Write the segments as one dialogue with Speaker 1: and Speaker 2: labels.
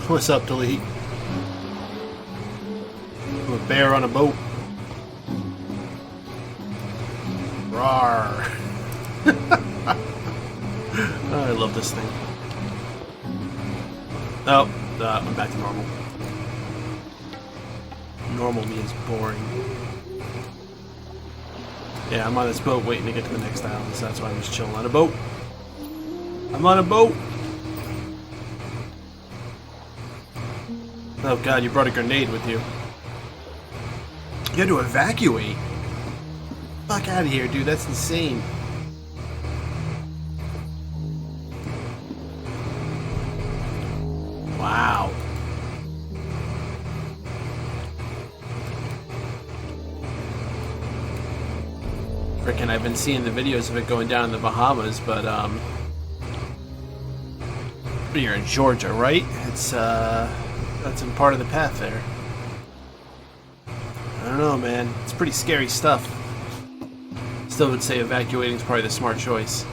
Speaker 1: What's up, Delete? A bear on a boat. Rawr. Oh, I love this thing. Oh, I'm back to normal. Normal means boring. Yeah, I'm on this boat waiting to get to the next island, so that's why I'm just chilling on a boat. I'm on a boat! Oh god, you brought a grenade with you. You had to evacuate? Fuck out of here, dude, that's insane. Wow. Frickin', I've been seeing the videos of it going down in the Bahamas, but you're in Georgia, right? It's that's in part of the path there. I don't know, man. It's pretty scary stuff. Still would say evacuating is probably the smart choice.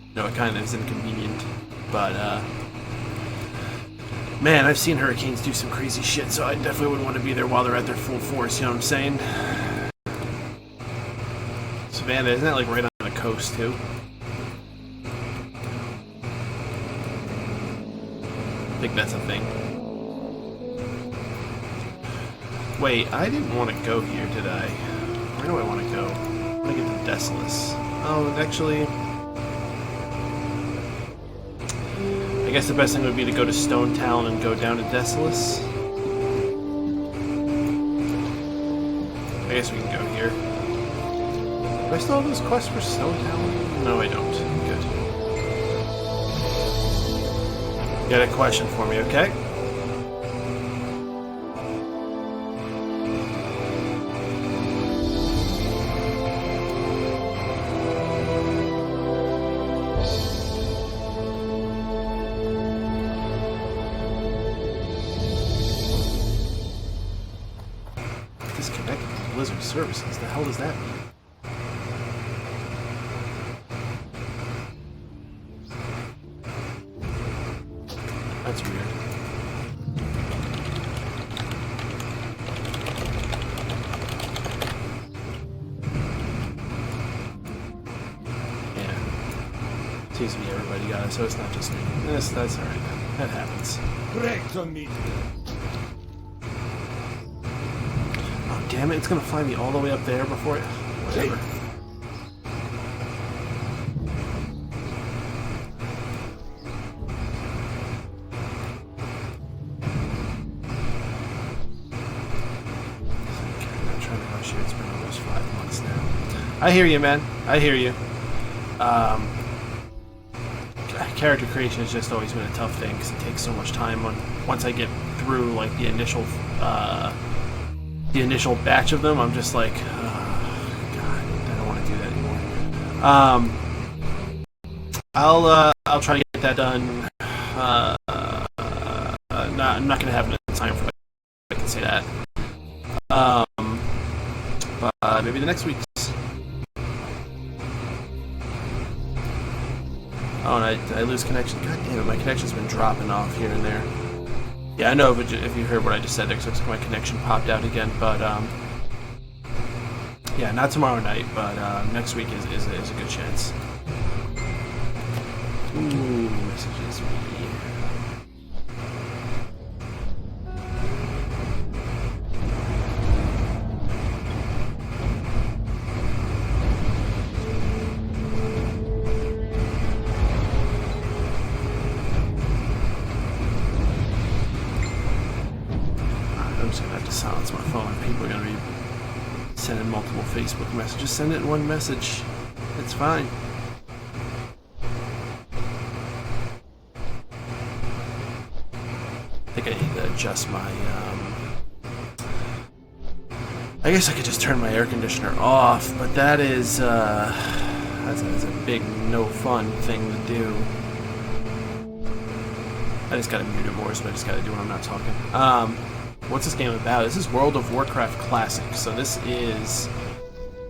Speaker 1: You know, it kind of is inconvenient, but man, I've seen hurricanes do some crazy shit, so I definitely wouldn't want to be there while they're at their full force, you know what I'm saying? Savannah, isn't that like right on the coast, too? I think that's a thing. Wait, I didn't want to go here, did I? Where do I want to go? I want to get to Desolace. Oh, actually... I guess the best thing would be to go to Stone Town and go down to Desolace. I guess we can go here. Do I still have those quests for Stone Town? No, I don't. Good. You got a question for me, okay? Disconnected to Blizzard services. The hell does that mean? That's weird. Yeah. Seems to be everybody got it, so it's not just me. That's alright then. That happens. Oh, damn it, it's gonna fly me all the way up there before it... Whatever. It's been almost 5 months now. I hear you, man. I hear you. Character creation has just always been a tough thing because it takes so much time. Once I get through like the initial batch of them, I'm just like, God, I don't want to do that anymore. I'll try to get that done. I'm not gonna have enough time for it. I can say that. But maybe the next week's. Oh, and I lose connection. God damn it, my connection's been dropping off here and there. Yeah, I know if you heard what I just said, it looks like my connection popped out again, but yeah, not tomorrow night, but next week is a good chance. Ooh, messages me. I'm just gonna have to silence my phone. People are gonna be sending multiple Facebook messages. Send it in one message. It's fine. I think I need to adjust my, I guess I could just turn my air conditioner off, but that is, that's a big no fun thing to do. I just gotta mute it more, so I just gotta do when I'm not talking. What's this game about? This is World of Warcraft Classic. So this is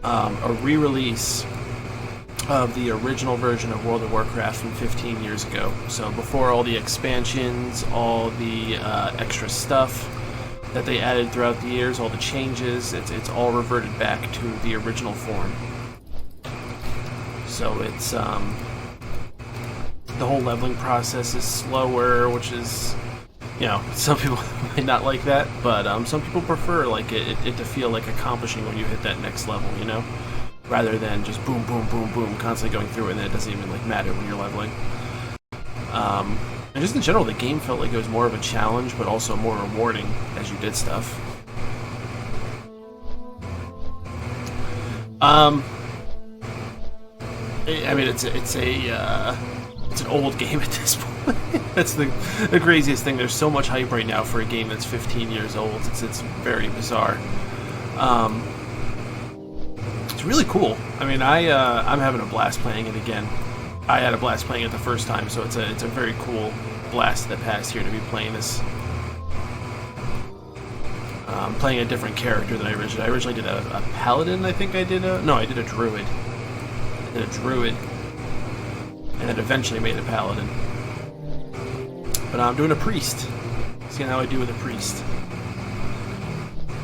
Speaker 1: a re-release of the original version of World of Warcraft from 15 years ago. So before all the expansions, all the extra stuff that they added throughout the years, all the changes, it's all reverted back to the original form. So it's the whole leveling process is slower, which is, you know, some people might not like that, but some people prefer like it to feel like accomplishing when you hit that next level, you know, rather than just boom, boom, boom, boom, constantly going through it, and then it doesn't even like matter when you're leveling. And just in general, the game felt like it was more of a challenge, but also more rewarding as you did stuff. I mean, it's an old game at this point. That's the craziest thing. There's so much hype right now for a game that's 15 years old. It's very bizarre. It's really cool. I mean, I'm having a blast playing it again. I had a blast playing it the first time, so it's a very cool blast of the past here to be playing this. Playing a different character than I originally did. A paladin, I think I did. No, I did a druid. I did a druid, and then eventually made a paladin. But I'm doing a priest. Seeing how I do with a priest.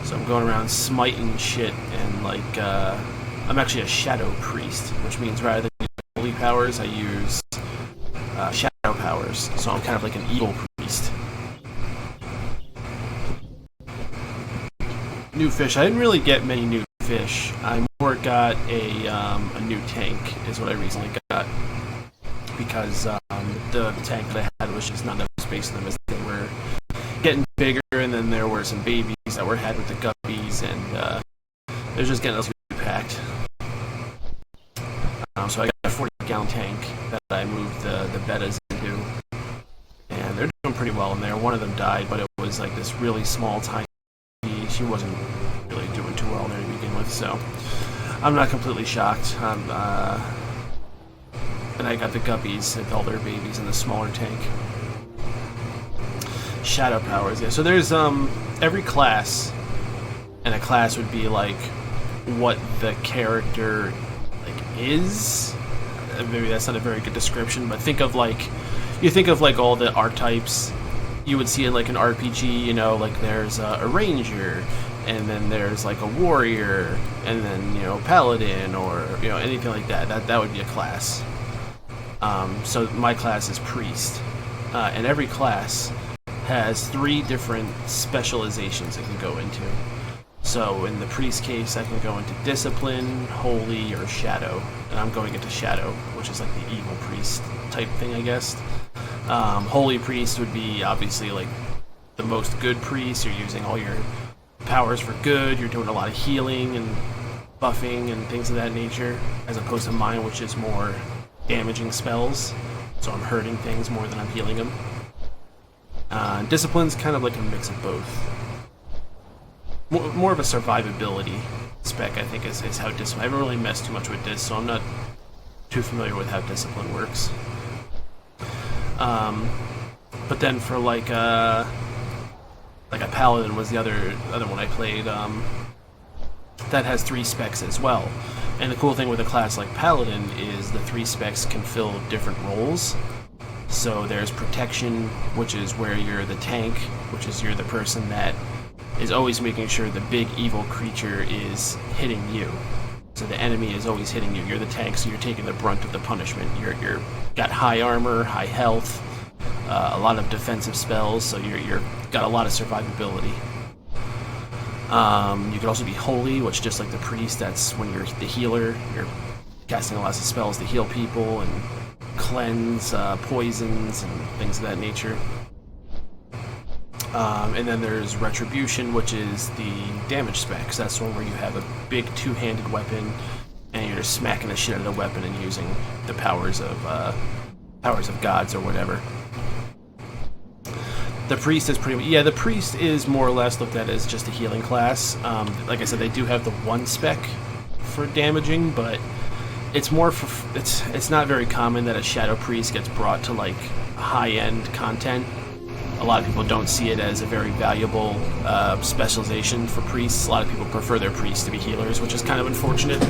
Speaker 1: So I'm going around smiting shit, and like I'm actually a shadow priest, which means rather than holy powers, I use shadow powers. So I'm kind of like an evil priest. New fish. I didn't really get many new fish. I more got a new tank is what I recently got, because the tank that I had was just not enough space in them as they were getting bigger, and then there were some babies that were had with the guppies, and it was just getting us packed. So I got a 40-gallon tank that I moved the betas into, and they're doing pretty well in there. One of them died, but it was like this really small, tiny. She wasn't really doing too well there to begin with, so I'm not completely shocked. And I got the guppies with all their babies in the smaller tank. Shadow powers, yeah. So there's every class, and a class would be like what the character like is. Maybe that's not a very good description, but think of like all the archetypes you would see in like an RPG, you know, like there's a ranger, and then there's like a warrior, and then, you know, paladin, or, you know, anything like that. That would be a class. So my class is priest, and every class has 3 different specializations it can go into. So in the priest case, I can go into discipline, holy, or shadow, and I'm going into shadow, which is like the evil priest type thing, I guess. Holy priest would be obviously like the most good priest. You're using all your powers for good. You're doing a lot of healing and buffing and things of that nature, as opposed to mine, which is more damaging spells. So I'm hurting things more than I'm healing them. Discipline's kind of like a mix of both. More of a survivability spec, I think, is how discipline. I haven't really messed too much with this, so I'm not too familiar with how discipline works. But then for like a paladin was the other one I played. That has 3 specs as well. And the cool thing with a class like paladin is the 3 specs can fill different roles. So there's protection, which is where you're the tank, which is you're the person that is always making sure the big evil creature is hitting you. So the enemy is always hitting you. You're the tank, so you're taking the brunt of the punishment. You're got high armor, high health, a lot of defensive spells, so you're got a lot of survivability. You could also be holy, which, just like the priest, that's when you're the healer. You're casting lots of spells to heal people and cleanse poisons and things of that nature. And then there's Retribution, which is the damage specs. That's the one where you have a big 2-handed weapon, and you're just smacking the shit out of the weapon and using the powers of gods or whatever. The priest is the priest is more or less looked at as just a healing class. Like I said, they do have the 1 spec for damaging, but it's more for it's not very common that a shadow priest gets brought to like high-end content. A lot of people don't see it as a very valuable specialization for priests. A lot of people prefer their priests to be healers, which is kind of unfortunate.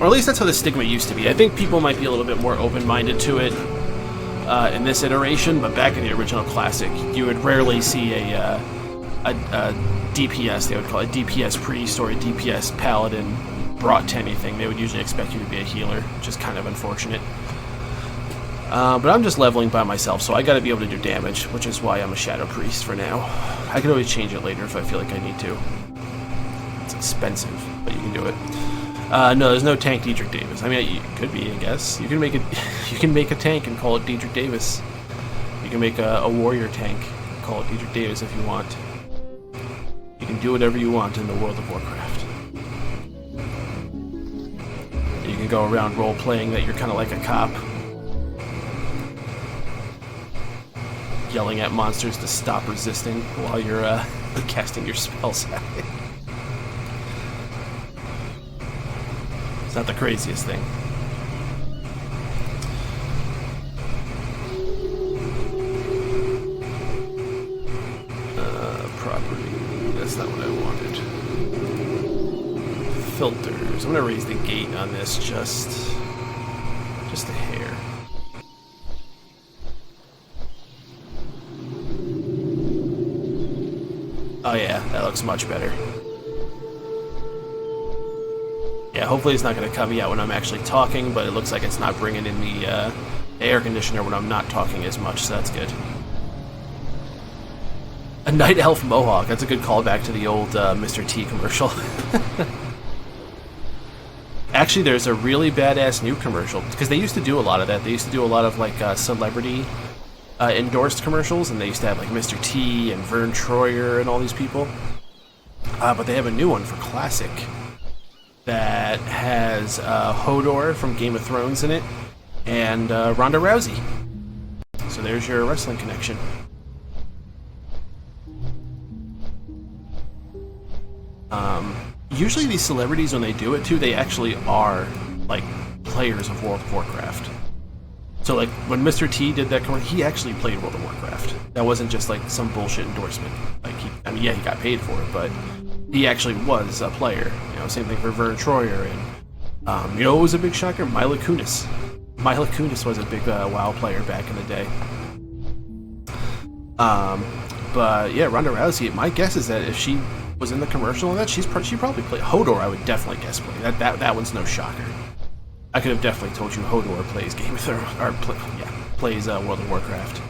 Speaker 1: Or at least that's how the stigma used to be. I think people might be a little bit more open-minded to it in this iteration, but back in the original Classic, you would rarely see a DPS, they would call it DPS priest or a DPS paladin brought to anything. They would usually expect you to be a healer, which is kind of unfortunate. But I'm just leveling by myself, so I gotta be able to do damage, which is why I'm a Shadow Priest for now. I can always change it later if I feel like I need to. It's expensive, but you can do it. No, there's no tank Diedrich Davis. I mean, it could be, I guess. You can make it. You can make a tank and call it Diedrich Davis. You can make a warrior tank and call it Diedrich Davis if you want. You can do whatever you want in the World of Warcraft. You can go around role-playing that you're kind of like a cop, yelling at monsters to stop resisting while you're casting your spells at it. It's not the craziest thing. Property. That's not what I wanted. Filters. I'm gonna raise the gate on this just a hair. Oh yeah, that looks much better. Yeah, hopefully it's not going to cut me out when I'm actually talking, but it looks like it's not bringing in the air conditioner when I'm not talking as much, so that's good. A Night Elf Mohawk, that's a good callback to the old Mr. T commercial. Actually, there's a really badass new commercial, because they used to do a lot of that. They used to do a lot of like celebrity endorsed commercials, and they used to have like Mr. T and Vern Troyer and all these people. But they have a new one for Classic that has Hodor from Game of Thrones in it, and Ronda Rousey. So there's your wrestling connection. Usually these celebrities, when they do it too, they actually are like players of World of Warcraft. So like when Mr. T did that commercial, he actually played World of Warcraft. That wasn't just like some bullshit endorsement. Like I mean, yeah, he got paid for it, but he actually was a player. You know, same thing for Vern Troyer, and you know what was a big shocker? Mila Kunis. Mila Kunis was a big WoW player back in the day. But yeah, Ronda Rousey. My guess is that if she was in the commercial and that, she probably played Hodor. I would definitely guess play that one's no shocker. I could have definitely told you Hodor plays Game of Thrones, or plays World of Warcraft.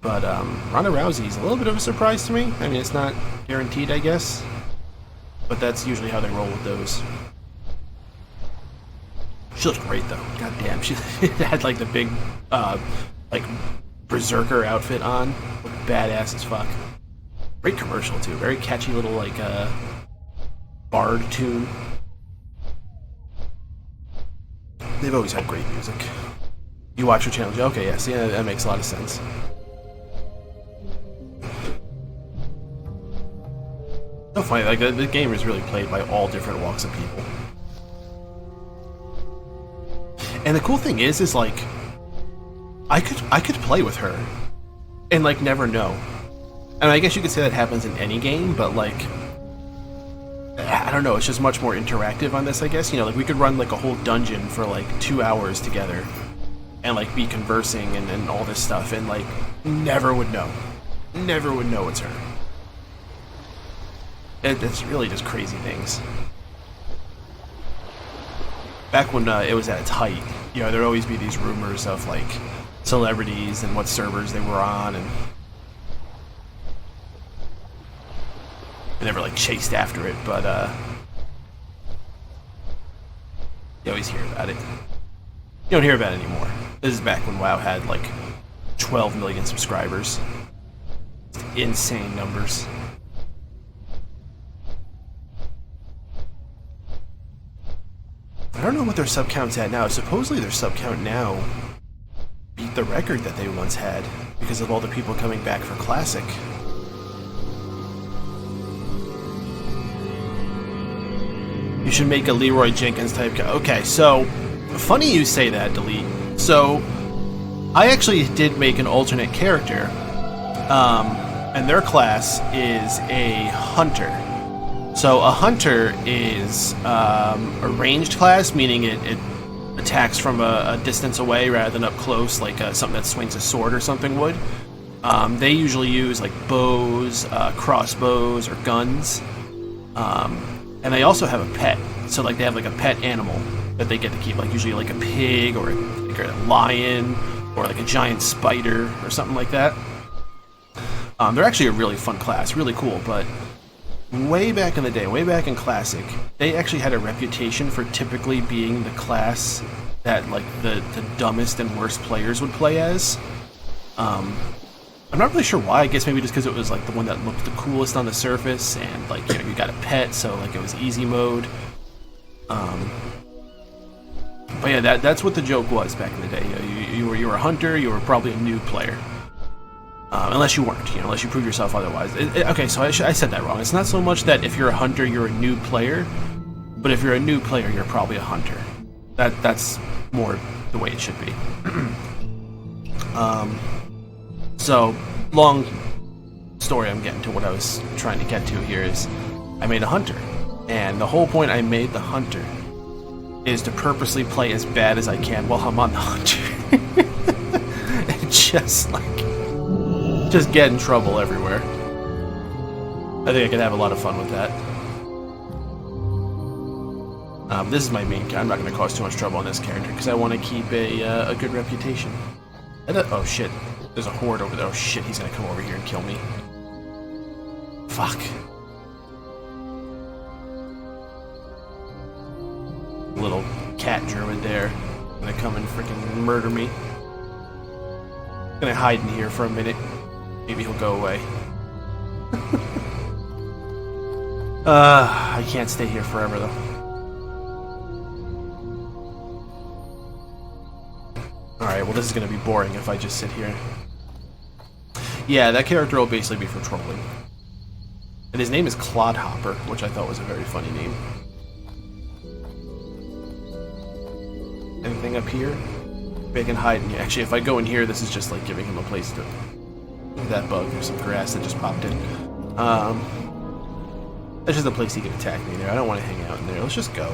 Speaker 1: But Ronda Rousey is a little bit of a surprise to me. I mean, it's not guaranteed, I guess, but that's usually how they roll with those. She looks great though. God damn, she had like the big, like berserker outfit on. Looked badass as fuck. Great commercial too. Very catchy little like bard tune. They've always had great music. You watch your channel, okay? Yeah, see, that makes a lot of sense. So funny, like the game is really played by all different walks of people. And the cool thing is like I could play with her and like never know. And I guess you could say that happens in any game, but like I don't know, it's just much more interactive on this, I guess. You know, like we could run like a whole dungeon for like 2 hours together and like be conversing and all this stuff, and like never would know. Never would know it's her. It's really just crazy things. Back when it was at its height, you know, there'd always be these rumors of like celebrities and what servers they were on, and I never like chased after it, but you always hear about it. You don't hear about it anymore. This is back when WoW had like 12 million subscribers. Insane numbers. I don't know what their sub count's at now. Supposedly their sub count now beat the record that they once had because of all the people coming back for Classic. You should make a Leroy Jenkins type guy. Okay, so funny you say that, Delete. So I actually did make an alternate character, and their class is a hunter. So a hunter is a ranged class, meaning it attacks from a distance away rather than up close, like something that swings a sword or something would. They usually use like bows, crossbows, or guns, and they also have a pet. So like they have like a pet animal that they get to keep, like usually like a pig or a lion or like a giant spider or something like that. They're actually a really fun class, really cool, but way back in the day, way back in Classic, they actually had a reputation for typically being the class that like the dumbest and worst players would play as. I'm not really sure why. I guess maybe just because it was like the one that looked the coolest on the surface, and like, you know, you got a pet, so like it was easy mode. But yeah, that's what the joke was back in the day. You know, you were a hunter, you were probably a new player. Unless you weren't, you know, unless you proved yourself otherwise. Okay, so I said that wrong. It's not so much that if you're a hunter, you're a new player, but if you're a new player, you're probably a hunter. That's more the way it should be. So, long story I'm getting to. What I was trying to get to here is I made a hunter, and the whole point I made the hunter is to purposely play as bad as I can while I'm on the hunter. And just get in trouble everywhere. I think I could have a lot of fun with that. This is my main character. I'm not going to cause too much trouble on this character because I want to keep a good reputation. Oh shit, there's a horde over there. Oh shit, he's going to come over here and kill me. Fuck. Little cat druid there. Gonna come and freaking murder me. Gonna hide in here for a minute. Maybe he'll go away. I can't stay here forever though. Alright, well this is gonna be boring if I just sit here. Yeah, that character will basically be for trolling. And his name is Clodhopper, which I thought was a very funny name. Anything up here? Maybe I can hide in here. Actually, if I go in here, this is just like giving him a place to... Look at that bug. There's some grass that just popped in. That's just a place he can attack me there. I don't want to hang out in there. Let's just go.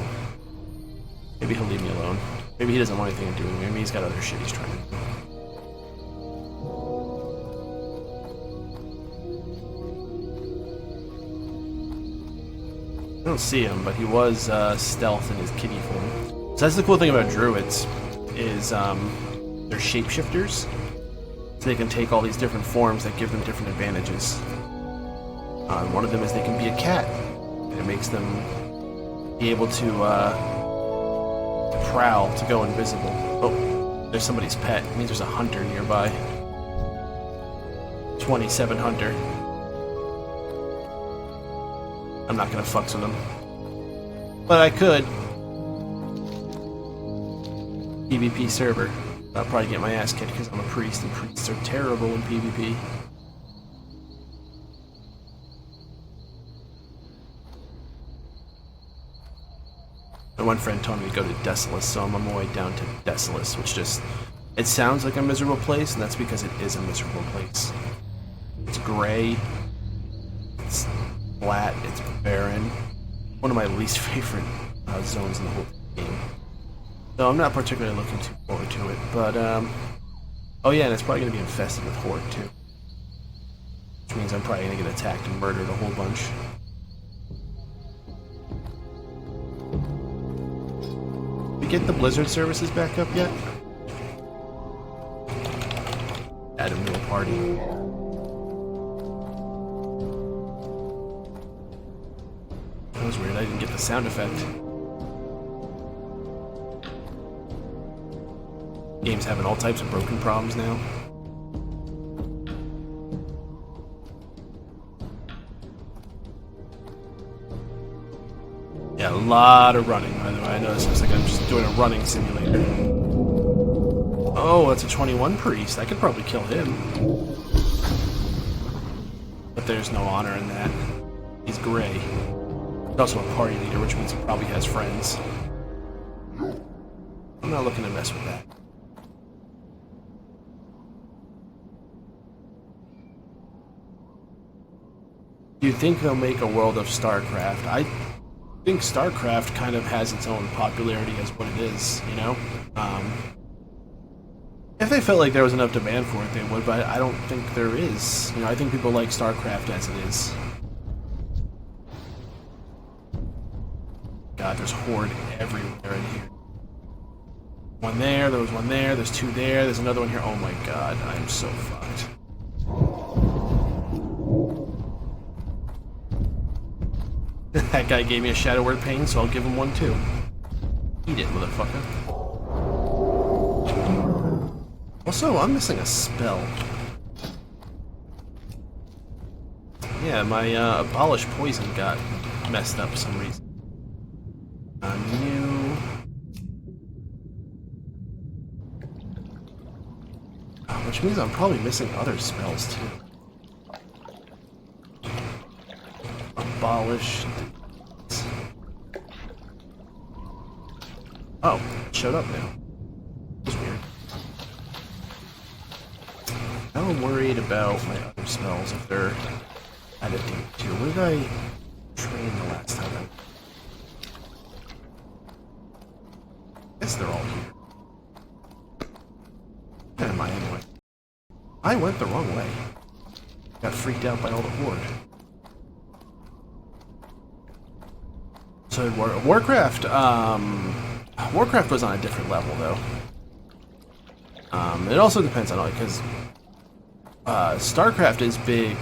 Speaker 1: Maybe he'll leave me alone. Maybe he doesn't want anything to do with me. Maybe he's got other shit he's trying to do. I don't see him, but he was stealth in his kitty form. So that's the cool thing about druids, is they're shapeshifters. So they can take all these different forms that give them different advantages. One of them is they can be a cat, and it makes them be able to prowl, to go invisible. Oh, there's somebody's pet. It means there's a hunter nearby. 27 hunter. I'm not gonna fucks with him. But I could. PvP server. I'll probably get my ass kicked because I'm a priest, and priests are terrible in PvP. My one friend told me to go to Desolace, so I'm on my way down to Desolace, which just... It sounds like a miserable place, and that's because it is a miserable place. It's gray. It's flat. It's barren. One of my least favorite zones in the whole game. So I'm not particularly looking too forward to it, but, oh yeah, and it's probably going to be infested with Horde, too. Which means I'm probably going to get attacked and murdered a whole bunch. Did we get the Blizzard services back up yet? Add him to a party. That was weird, I didn't get the sound effect. Game's having all types of broken problems now. Yeah, a lot of running, by the way. I know this looks like I'm just doing a running simulator. Oh, that's a 21 priest. I could probably kill him. But there's no honor in that. He's gray. He's also a party leader, which means he probably has friends. I'm not looking to mess with that. you'd think they'll make a world of StarCraft. I think StarCraft kind of has its own popularity as what it is, you know? If they felt like there was enough demand for it, they would, but I don't think there is. You know, I think people like StarCraft as it is. God, there's Horde everywhere in here. One there was one there, there's two there, there's another one here. Oh my god, I'm so fucked. That guy gave me a Shadow Word Pain, so I'll give him one too. Eat it, motherfucker. Also, I'm missing a spell. Yeah, my Abolish Poison got messed up for some reason. New... which means I'm probably missing other spells too. Abolish... Oh, it showed up now. That's weird. Now I'm worried about my other spells if they're added to. Where did I train the last time? I guess they're all here. Where am I anyway? I went the wrong way. Got freaked out by all the Horde. So Warcraft, Warcraft was on a different level though. It also depends on, because StarCraft is big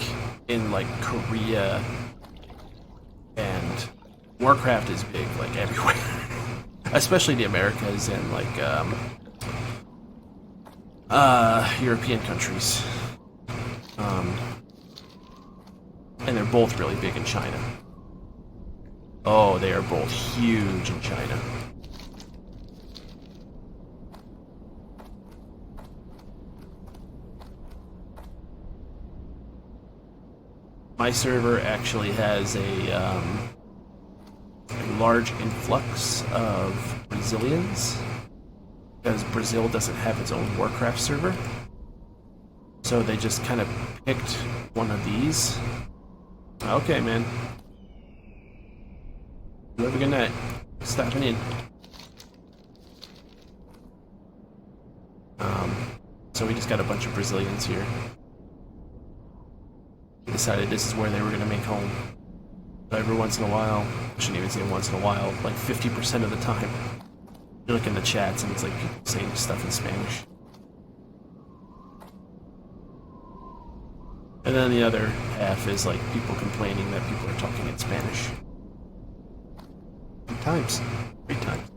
Speaker 1: in like Korea, and Warcraft is big like everywhere, especially the Americas and like European countries. And they're both really big in China. Oh, they are both huge in China. My server actually has a large influx of Brazilians, because Brazil doesn't have its own Warcraft server. So they just kind of picked one of these. Okay, man. You have a good night. Stopping in. So we just got a bunch of Brazilians here. We decided this is where they were going to make home. So every once in a while, I shouldn't even say once in a while, like 50% of the time, you look in the chats and it's like people saying stuff in Spanish. And then the other half is like people complaining that people are talking in Spanish. Good times. Great times.